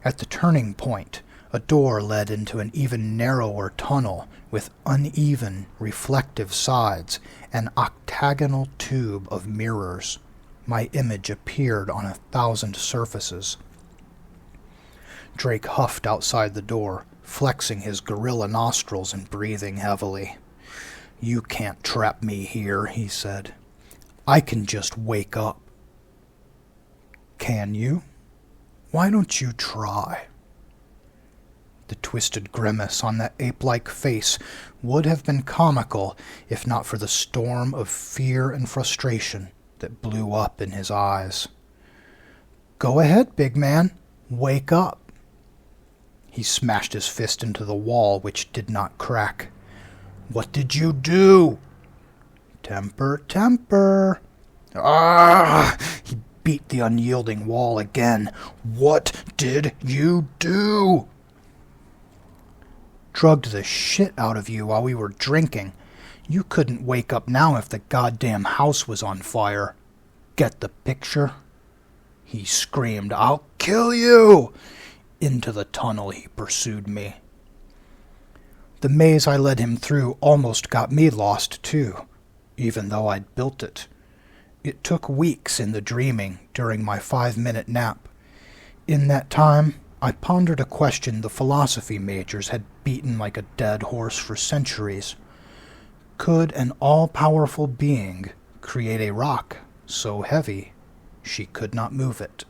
At the turning point, a door led into an even narrower tunnel with uneven, reflective sides, an octagonal tube of mirrors. My image appeared on 1,000 surfaces. Drake huffed outside the door, flexing his gorilla nostrils and breathing heavily. "You can't trap me here," he said. "I can just wake up." "Can you? Why don't you try?" The twisted grimace on that ape-like face would have been comical if not for the storm of fear and frustration that blew up in his eyes. "Go ahead, big man. Wake up." He smashed his fist into the wall, which did not crack. "What did you do?" "Temper, temper." "Ah!" He beat the unyielding wall again. "What did you do?" "Drugged the shit out of you while we were drinking. You couldn't wake up now if the goddamn house was on fire. Get the picture?" He screamed, "I'll kill you!" Into the tunnel he pursued me. The maze I led him through almost got me lost too, even though I'd built it. It took weeks in the dreaming during my 5-minute nap. In that time, I pondered a question the philosophy majors had beaten like a dead horse for centuries. Could an all-powerful being create a rock so heavy she could not move it?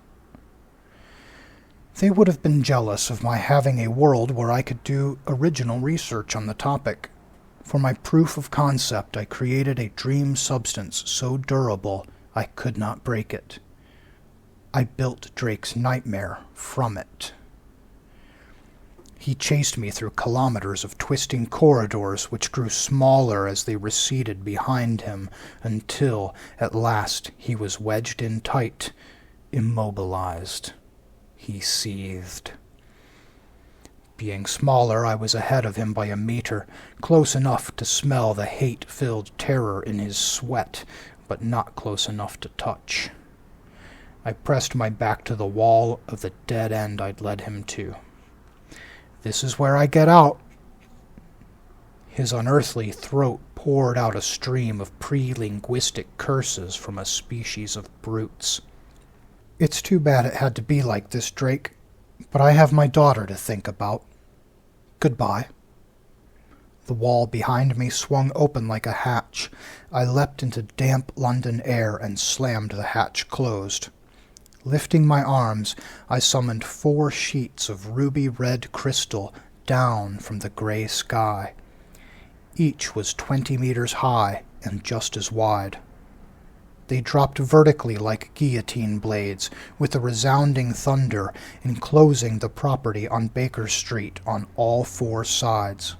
They would have been jealous of my having a world where I could do original research on the topic. For my proof of concept, I created a dream substance so durable I could not break it. I built Drake's nightmare from it. He chased me through kilometers of twisting corridors which grew smaller as they receded behind him until, at last, he was wedged in tight, immobilized. He seethed. Being smaller, I was ahead of him by a meter, close enough to smell the hate-filled terror in his sweat, but not close enough to touch. I pressed my back to the wall of the dead end I'd led him to. "This is where I get out." His unearthly throat poured out a stream of pre-linguistic curses from a species of brutes. "It's too bad it had to be like this, Drake, but I have my daughter to think about. Goodbye." The wall behind me swung open like a hatch. I leapt into damp London air and slammed the hatch closed. Lifting my arms, I summoned 4 sheets of ruby-red crystal down from the gray sky. Each was 20 meters high and just as wide. They dropped vertically like guillotine blades, with a resounding thunder enclosing the property on Baker Street on all 4 sides.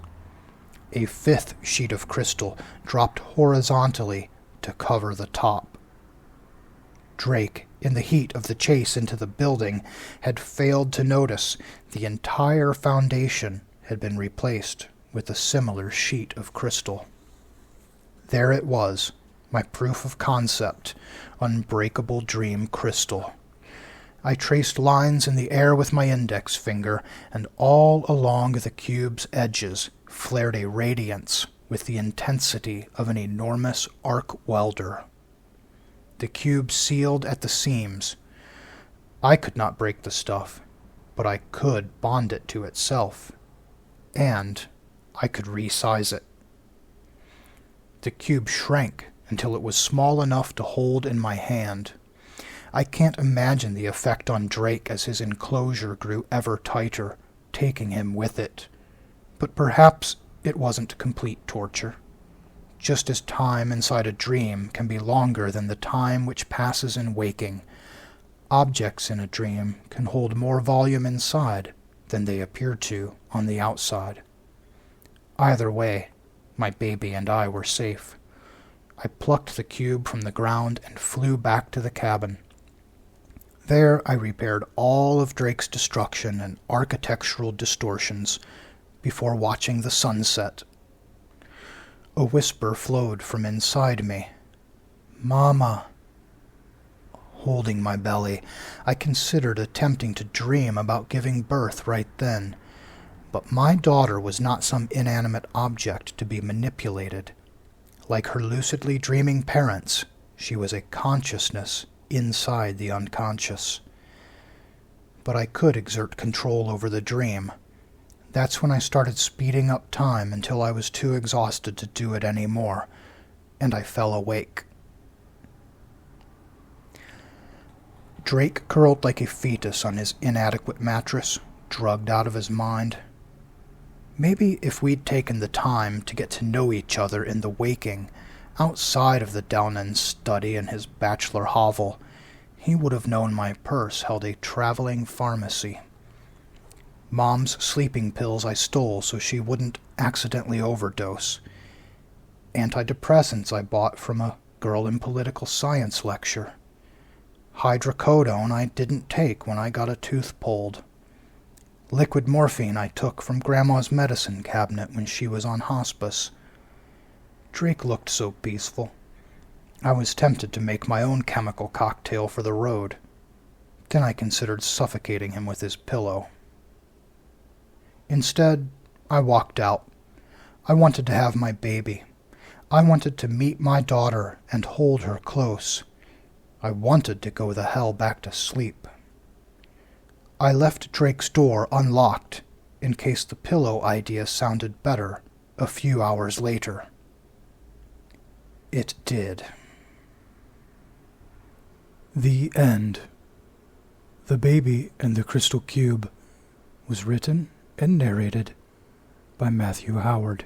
A 5th sheet of crystal dropped horizontally to cover the top. Drake, in the heat of the chase into the building, had failed to notice the entire foundation had been replaced with a similar sheet of crystal. There it was, my proof of concept, unbreakable dream crystal. I traced lines in the air with my index finger, and all along the cube's edges flared a radiance with the intensity of an enormous arc welder. The cube sealed at the seams. I could not break the stuff, but I could bond it to itself, and I could resize it. The cube shrank until it was small enough to hold in my hand. I can't imagine the effect on Drake as his enclosure grew ever tighter, taking him with it. But perhaps it wasn't complete torture. Just as time inside a dream can be longer than the time which passes in waking, objects in a dream can hold more volume inside than they appear to on the outside. Either way, my baby and I were safe. I plucked the cube from the ground and flew back to the cabin. There I repaired all of Drake's destruction and architectural distortions before watching the sunset. A whisper flowed from inside me. "Mama." Holding my belly, I considered attempting to dream about giving birth right then. But my daughter was not some inanimate object to be manipulated. Like her lucidly dreaming parents, she was a consciousness inside the unconscious. But I could exert control over the dream. That's when I started speeding up time until I was too exhausted to do it anymore, and I fell awake. Drake curled like a fetus on his inadequate mattress, drugged out of his mind. Maybe if we'd taken the time to get to know each other in the waking, outside of the Downend study and his bachelor hovel, he would have known my purse held a traveling pharmacy. Mom's sleeping pills I stole so she wouldn't accidentally overdose. Antidepressants I bought from a girl in political science lecture. Hydrocodone I didn't take when I got a tooth pulled. Liquid morphine I took from Grandma's medicine cabinet when she was on hospice. Drake looked so peaceful. I was tempted to make my own chemical cocktail for the road. Then I considered suffocating him with his pillow. Instead, I walked out. I wanted to have my baby. I wanted to meet my daughter and hold her close. I wanted to go the hell back to sleep. I left Drake's door unlocked in case the pillow idea sounded better a few hours later. It did. The end. The Baby and the Crystal Cube was written and narrated by Matthew Howard.